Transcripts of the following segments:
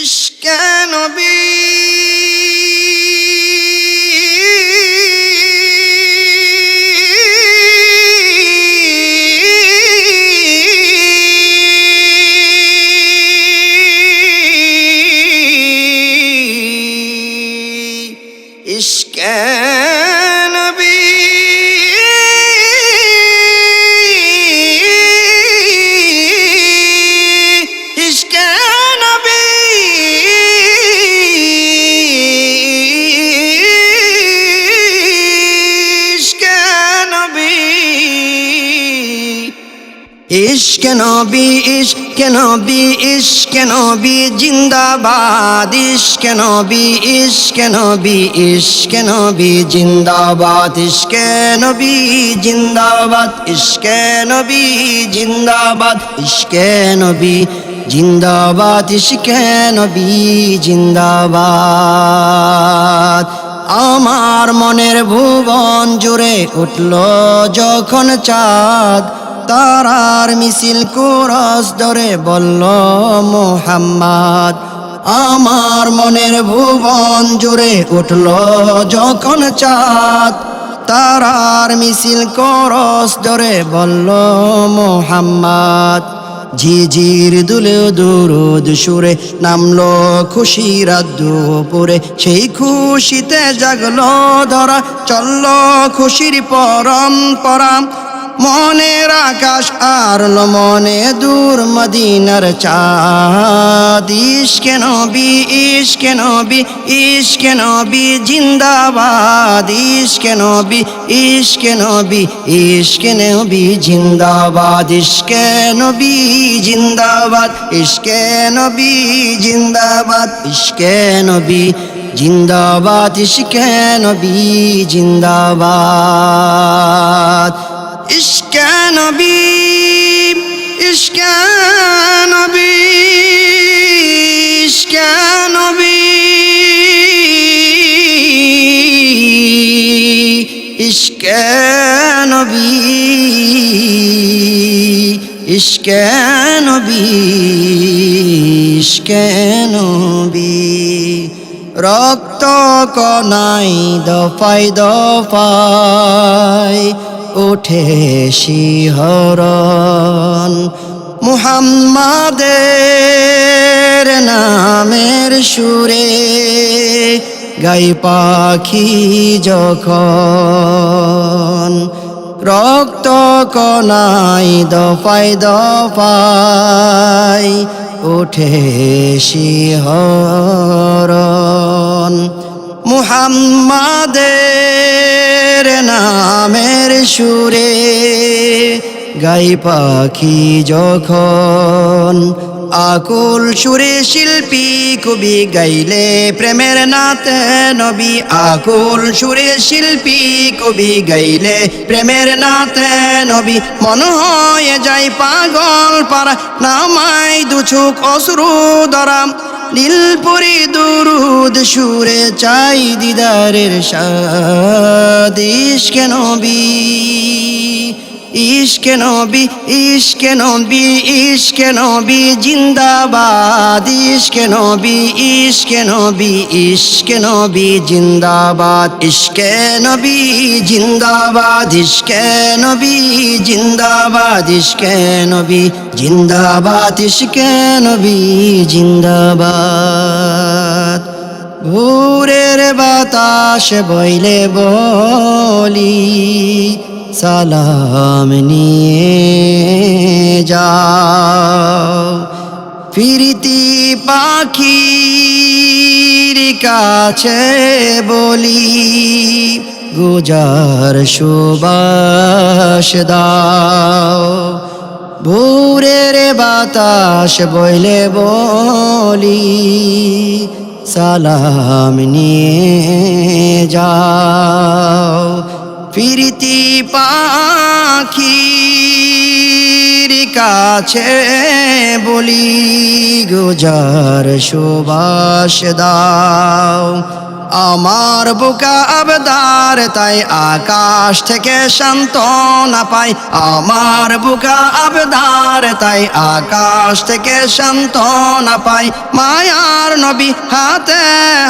ইশকে নবী ইশকে নবী ইশকে নবী ইশকে নবী ইশকে নবী ইশকে নবী জিন্দাবাদ ইশকে নবী ইশকে নবী ইশকে নবী জিন্দাবাদ ইশকে নবী জিন্দাবাদ ইশকে নবী জিন্দাবাদ ইশকে নবী জিন্দাবাদ ইশকে নবী জিন্দাবাদ আমার মনের ভুবন জুড়ে উঠল যখন চাঁদ তারার মিছিল কোরস ধরে বলল মুহাম্মদ আমার মনের ভুবন জুড়ে উঠল যখন চাঁদ তারার মিছিল কোরস ধরে বলল মুহাম্মদ ঝিঝির দুলে দুরুদ সুরে নামলো খুশির দুপুরে সেই খুশিতে জাগলো ধরা চললো খুশির পরম্পরা মনের আকাশ আরলো মনে দূর মদিনার চাঁদ ইশকে নবী ইশকে নবী ইশকে নবী জিন্দাবাদ ইশকে নবী ইশকে নবী ইশকে নবী জিন্দাবাদ ইশকে নবী জিন্দাবাদ ইশকে নবী জিন্দাবাদ ইশকে নবী জিন্দাবাদ ইশকে নবী জিন্দাবাদ ইশকে নবী ইশকে নবী ইশকে নবী ইশকে নবী ইশকে নবী ইশকে নবী রক্ত কনাই দফায় দফায় উঠে শিহরণ মুহাম্মাদের নামের সুরে গাই পাখি যখন রক্ত কনাই দফায় দফায় উঠে শিহরণ মুহাম্মাদের নামের সুরে গাই পাখি যখন আকুল সুরে শিল্পী কবি গাইলে প্রেমের নাতে নবী আকুল সুরে শিল্পী কবি গাইলে প্রেমের নাতে নবী মন হয়ে যায় পাগল পারা নামাই দুচুক অশ্রু ধরাম নীলপুরি দুরুদ সুরে চাই দিদারের সাদ ইশকে নবী ইশকে নবী ইশকে নবী ইশকে নবী জিন্দাবাদ ইশকে নবী ইশকে নবী ইশকে নবী জিন্দাবাদ ইশকে নবী জিন্দাবাদ ইশকে নবী জিন্দাবাদ ইশকে নবী জিন্দাবাদ ইশকে নবী জিন্দাবাদ ভোরের বাতাস বইলে বলি সালাম নিয়ে যাও ফিরতি পাখির কাছে বলি গুজার সুবাস দাও ভোরের বাতাস বইলে বলি সালাম নিয়ে যাও ফিরতি পাখির কাছে বলি গুজার সুবাস দাও আমার বুকা আবদার তাই আকাশ থেকে সান্ত্বনা পাই আমার বুকা আবদার তাই আকাশ থেকে সান্ত্বনা পাই মায়ার নবী হাতে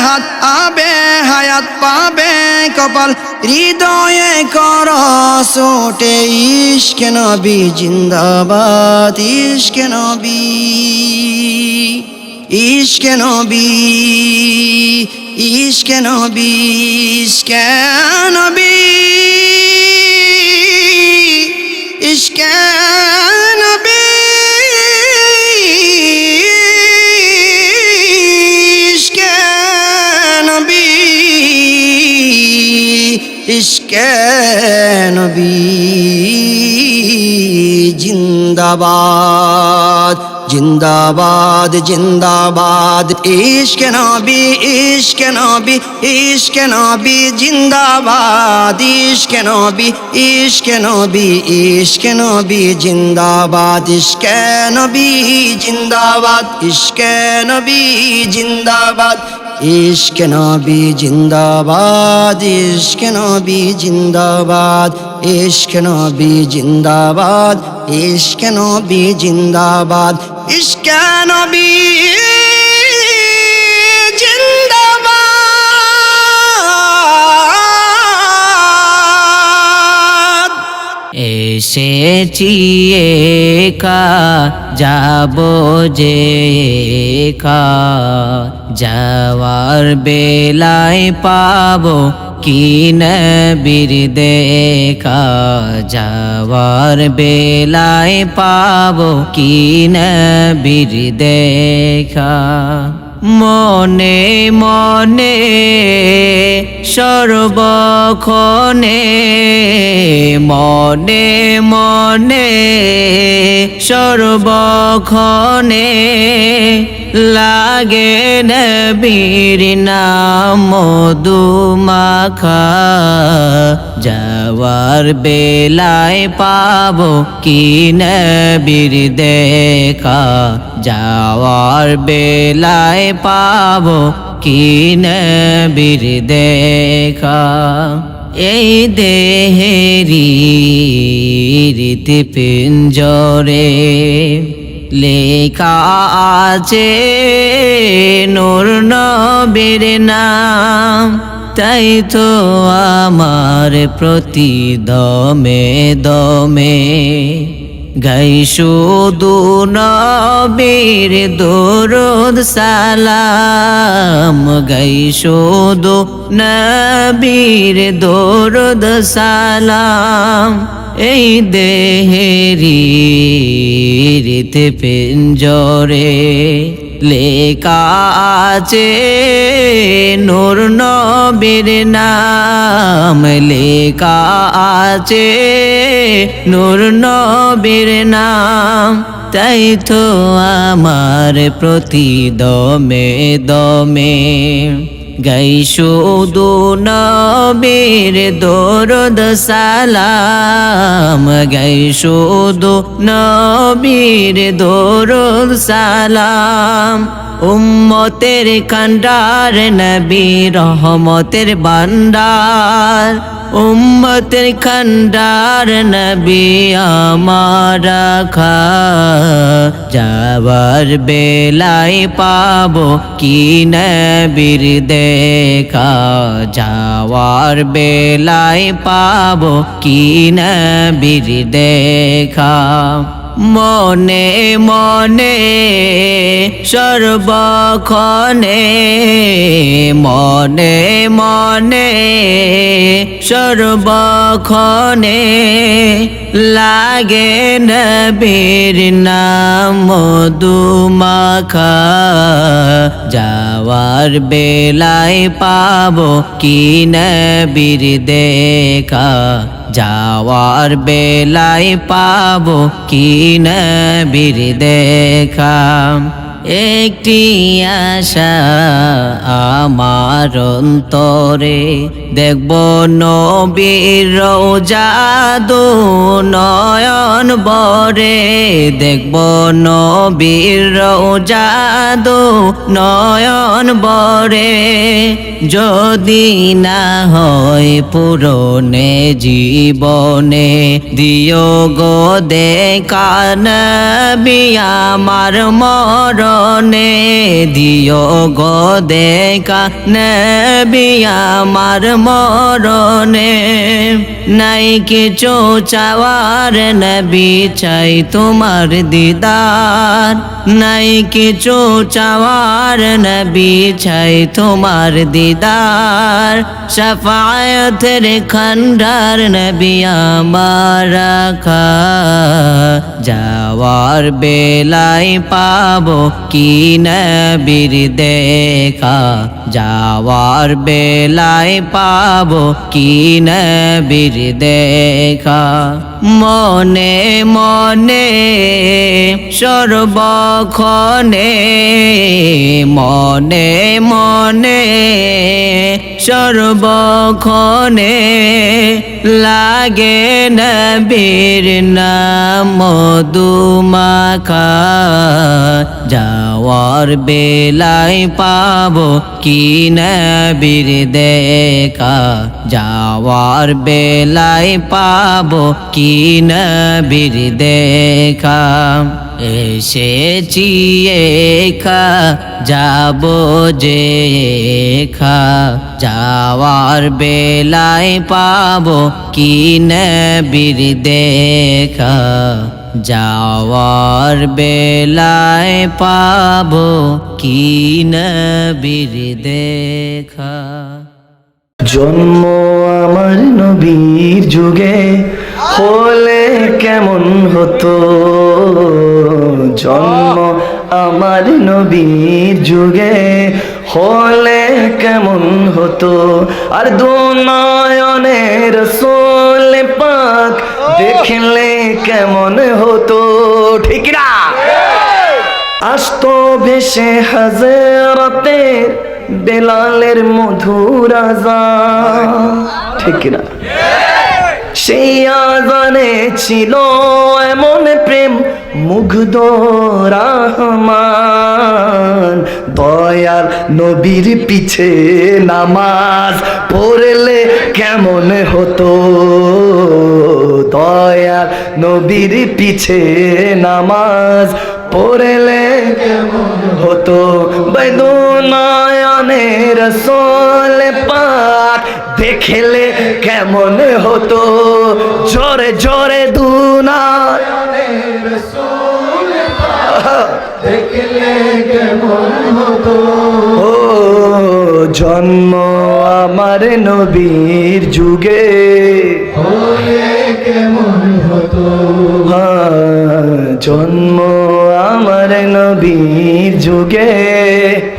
হাত আবে হায়াত পাবে কপাল হৃদয়ে কর সোটে ইশকে নবী জিন্দাবাদ ইশকে নবী ইশকে নবী ইশকে নবী ইশকে নবী ইশকে নবী ইশকে নবী ইশকে নবী জিন্দাবাদ জিন্দাবাদ জিন্দাবাদ ইশকে নবী ইশকে নবী ইশকে নবী জিন্দাবাদ ইশকে নবী ইশকে নবী ইশকে নবী জিন্দাবাদ ইশকে নবী জিন্দাবাদ ইশকে নবী জিন্দাবাদ ইশকে নবী জিন্দাবাদ ইশকে নবী জিন্দাবাদ ইশকে নবী জিন্দাবাদ ইশকে নবী জিন্দাবাদ ইশকে নবী জিন্দাবাদ এসেছি একা যাব যে একা যাওয়ার বেলায় পাবো কি নবীর দেখা যাওয়ার বেলায় পাবো কি নবীর দেখা মনে মনে সর্বক্ষণে মনে মনে সর্বক্ষণে লাগে নবীর নাম মধুমাখা যাওয়ার বেলায় পাবো কি নবীর দেখা যাওয়ার বেলায় পাবো কি নবীর দেখা এই দেহেরি রীতি পিঞ্জরে লেখা আছে নূর নবীর নাম তাই তো আমার প্রতি দমে দমে গাই শুধু নবীর দরুদ সালাম গাই শুধু নবীর দরুদ সালাম এই দেহেরি রীতি পিঞ্জরে লেখা আছে নূর নবীর নাম লেখা আছে নূর নবীর নাম তাই তো আমার প্রতি দমে দমে গাই শুধু নবীর দরুদ সালাম গাই শুধু নবীর দরুদ সালাম উম্মতের কান্ডার নবী রহমতের ভান্ডার উম্মতের কান্ডার নবী আমার রাখা যাবার বেলায় পাবো কি নবীর দেখা যাওয়ার বেলায় পাবো কি নবীর দেখা মনে মনে সর্বক্ষণে মনে মনে সর্বক্ষণে লাগে নবীর নাম মধুমাখা যাওয়ার বেলায় পাবো কি নবীর দেখা যাওয়ার বেলায় পাবো কি নবীর দেখা একটি আশা আমার অন্তরে দেখব নবীর রওজা দু নয়ন বরে, দেখব নবীর রওজা দু নয়ন বরে। যদি না হয় পুরনে জীবনে, দিও গো দেখা নবী আমার মরণে, দিও গো দেখা নবী আমার মরণে। নাই কিছু চাওয়ার নবী চাই তোমার দিদার, নাই কিছু চাওয়ার নবী চাই তোমার দিদার। শাফায়াতের খান্ডার নবী আমার আকা, যাওয়ার বেলায় পাবো কি নবীর দেখা, যাওয়ার বেলায় পাবো কি নবীর দেখা। মনে মনে সর্বক্ষণে, মনে মনে সর্বক্ষণে লাগে নবীর নাম মধুমাখা, যাওয়ার বেলায় পাবো কি নবীর দেখা, যাওয়ার বেলায় পাবো কি নবীর দেখা। এসেছি একা যাব যে একা, যাওয়ার বেলায় পাবো কি নবীর দেখা, যাওয়ার বেলায় পাবো কি নবীর দেখা। জন্ম আমার নবীর যুগে হলে কেমন হতো, জন্ম আমার নবীর যুগে হলে কেমন হতো। আর দু নয়নের রাসূল পাক দেখলে কেমন হতো, ঠিক না? আসতো ভেসে হাজরাতের বেলালের মধুর আযান, ঠিক না? সেই আযানে ছিল এমন প্রেম মুগ্ধ রহমান। দয়াল নবীর পিছে নামাজ পড়লে কেমন হতো, দয়াল নবীর পিছে নামাজ পড়লে কেমন হতো। দু নয়নের রাসূল পাক দেখলে কেমন হতো, জোরে জোরে দু নয়নের রাসূল পাক দেখলে কেমন হতো। ও জন্ম আমার নবীর যুগে হলে কেমন হতো, জন্ম আমার নবীর যুগে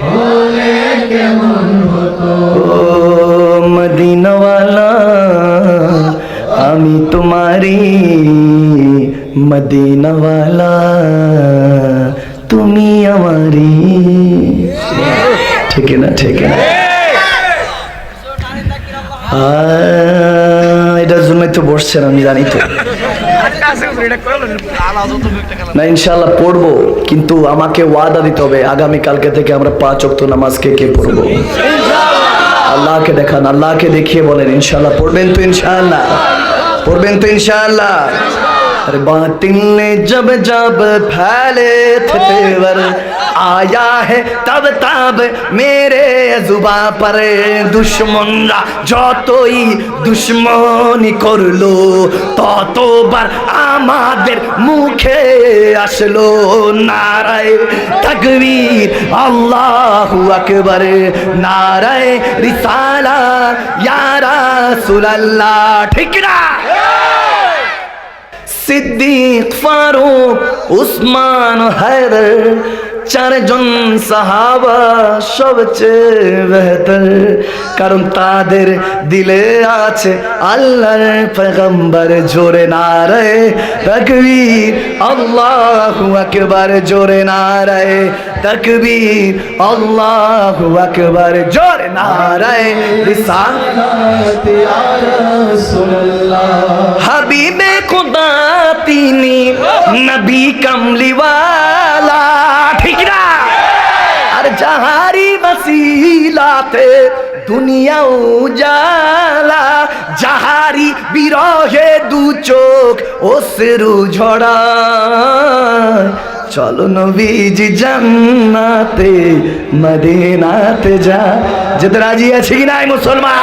হলে কেমন হতো। ও মদিনাওয়ালা আমি তোমারি, মদিনাওয়ালা তুমি আমারি, ঠিক না? ঠিক না? এটার জন্যই তো বসছেন, আমি জানি তো না। ইনশাআল্লাহ পড়বো, কিন্তু আমাকে ওয়াদা দিতে হবে আগামী কালকে থেকে আমরা 5 ওয়াক্ত নামাজ কে পড়বো। আল্লাহকে দেখান, আল্লাহকে দেখিয়ে বলেন ইনশাআল্লাহ পড়বেন তো, ইনশাআল্লাহ পড়বেন তো, ইনশাআল্লাহ। अरे बातिल ने जब जब फैले थे तेवर, आया है तब तब मेरे जुबा पर। दुश्मनरा যতই দুশ্মনী করলো ততবার আমাদের মুখে আসলো নারায়ে তাকবীর আল্লাহু আকবার, নারায়ে রিসালাত ইয়া রাসূলুল্লাহ, ঠিক না? सिद्दीक फारूक उस्मान हैदर চারজন সাহাবা সবচেয়ে বেহতর, কারণ তাদের দিলে আছে আল্লাহর পয়গম্বর। জোরে নারায়ে তাকবীর, আল্লাহু আকবার, জোরে নারায়ে তাকবীর, আল্লাহু আকবার, জোরে নারায়ে রিসালাত ইয়া রাসূলুল্লাহ। হাবিবে খুদা তিনি নবী কামলিওয়ালা, ঠিক না? আর যাহারি ওসিলাতে দুনিয়া উজালা, যাহারি বিরহে দু চোখ অশ্রু ঝরায়, চলো নবীজি জান্নাতে মদিনাতে যা। যেতে রাজি আছে কি নাই মুসলমান?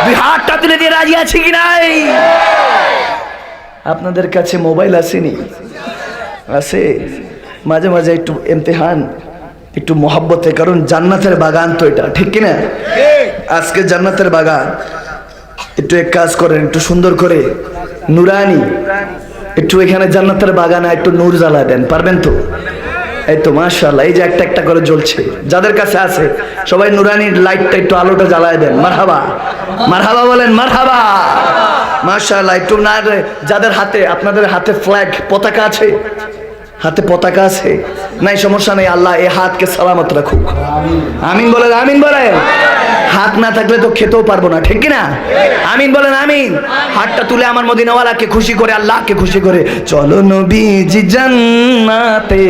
দুই হাতটা তুলে দিয়ে রাজি আছে কি নাই? আপনাদের কাছে মোবাইল আসেনি? আছে? মাঝে মাঝে একটু ইমতিহান, একটু মোহাব্বতে, কারণ জান্নাতের বাগান তো এটা, ঠিক কিনা? আজকে জান্নাতের বাগান। একটু এক কাজ করেন, একটু সুন্দর করে নুরানি, একটু এখানে জান্নাতের বাগানে একটু নূর জ্বালা দেন, পারবেন তো? এই তো মাশাআল্লাহ, এই যে একটা একটা করে জ্বলছে, যাদের কাছে আছে সবাই নুরানির লাইটটা একটু আলোটা জ্বালায় দেন। মারহাবা, মারহাবা বলেন, মারহাবা, মাশাআল্লাহ। একটু না, যাদের হাতে, আপনাদের হাতে ফ্ল্যাগ পতাকা আছে, হাতে পতাকা আছে, নাই সমস্যা নেই, আল্লাহ এই হাতকে সালামত রাখুক। আমিন বলেন, আমিন বলেন। হাত না থাকলে তো খেতেও পারবো না, ঠিক কিনা? আমিন বলেন, আমিন। হাতটা তুলে আমার মদিনাওয়ালাকে খুশি করে, আল্লাহকে খুশি করে, চলো নবীজি জান্নাতে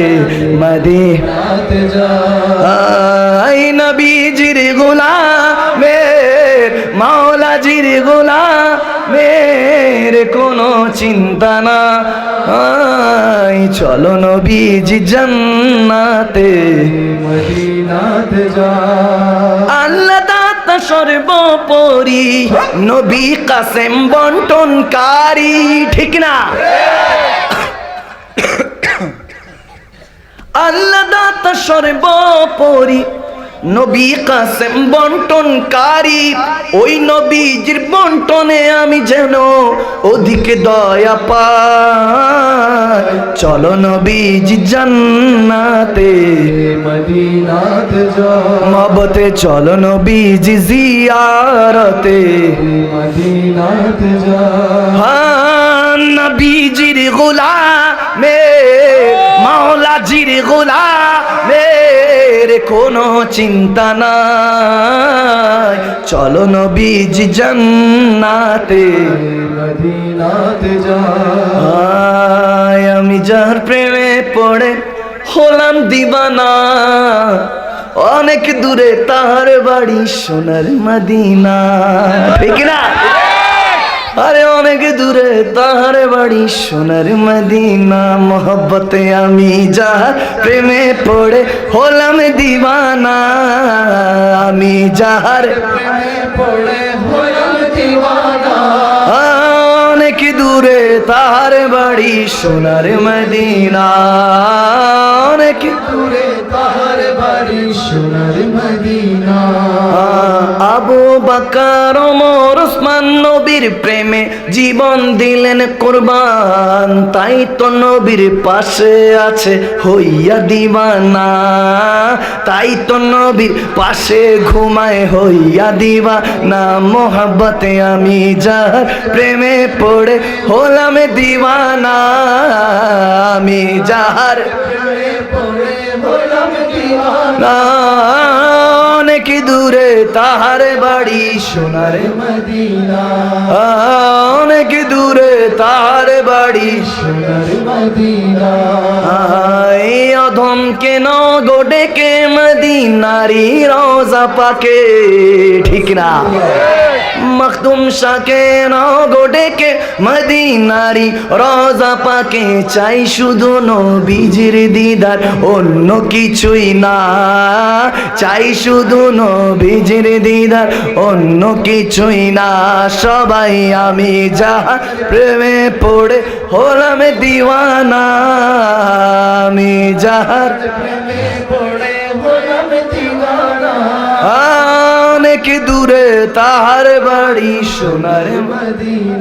মদিনাতে যাই, নবীজির গোলামের মাওলাজির গোলামের কোনো চিন্তা না, চলো নবীজি জান্নাতে মদিনাতে যাই। আল্লাহ দাতা সর্বোপরি, নবী কাসেম বন্টনকারী, ঠিক না? আল্লাহ দাতা সর্বোপরি, নবী কাসেম বন্টনকারী, ওই নবীজির বন্টনে আমি যেন অধিক দয়া পাই, চলো নবীজি জান্নাতে মদিনাতে যাই, মহব্বতে চলো নবীজি জিয়ারতে মদিনাতে যাই। হ্যাঁ, নবীজির গোলামে মাওলাজির গোলামের কোনো চিন্তা নাই, চলো নবীজি জান্নাতে মদিনাতে যাই। আমি যার প্রেমে পড়ে হলাম দিবানা, অনেক দূরে তার বাড়ি সোনার মদিনা, ঠিক না? আরে অনেক দূরে তার বাড়ি সোনার মদিনা, মোহব্বতে আমি যার প্রেমে পড়ে হলাম দিবানা, আমি যার প্রেমে পড়ে হলাম দিবানা, অনেক দূরে তার বাড়ি সোনার মদিনা, অনেক দূরে তার বাড়ি সোনার মদিনা। আবু বকর ওমর ওসমান নবীর প্রেমে জীবন দিলেন কুরবান, তাই তো নবীর পাশে আছে হইয়া দিবানা, তাই তো নবীর পাশে ঘুমায় হইয়া দিবানা, মোহাব্বতে আমি যার প্রেমে পড়ে হলাম দিবানা, আমি যার প্রেমে পড়ে হলাম দিবানা, অনেক দূরে তাহার বাড়ি সোনার মদিনা, অনেক দূরে তাহার বাড়ি সোনার মদিনা। এই অধম কেন গোডেকে মদিনারি রোজা পাকে, ঠিক না? মখদুম শাকে গোডেকে মদিনারি রোজা পাকে, চাই শুধু নবীজির দিদার, অন্য কিছুই না, চাই শুধু নবীজির দিদার, অন্য কিছুই না। সবাই আমি যাহার প্রেমে পড়ে হলাম দিওয়ানা, আমি যাহার প্রেমে পড়ে হলাম দিওয়ানা, অনেক দূরে তাহার বাড়ি সোনার মদিনা।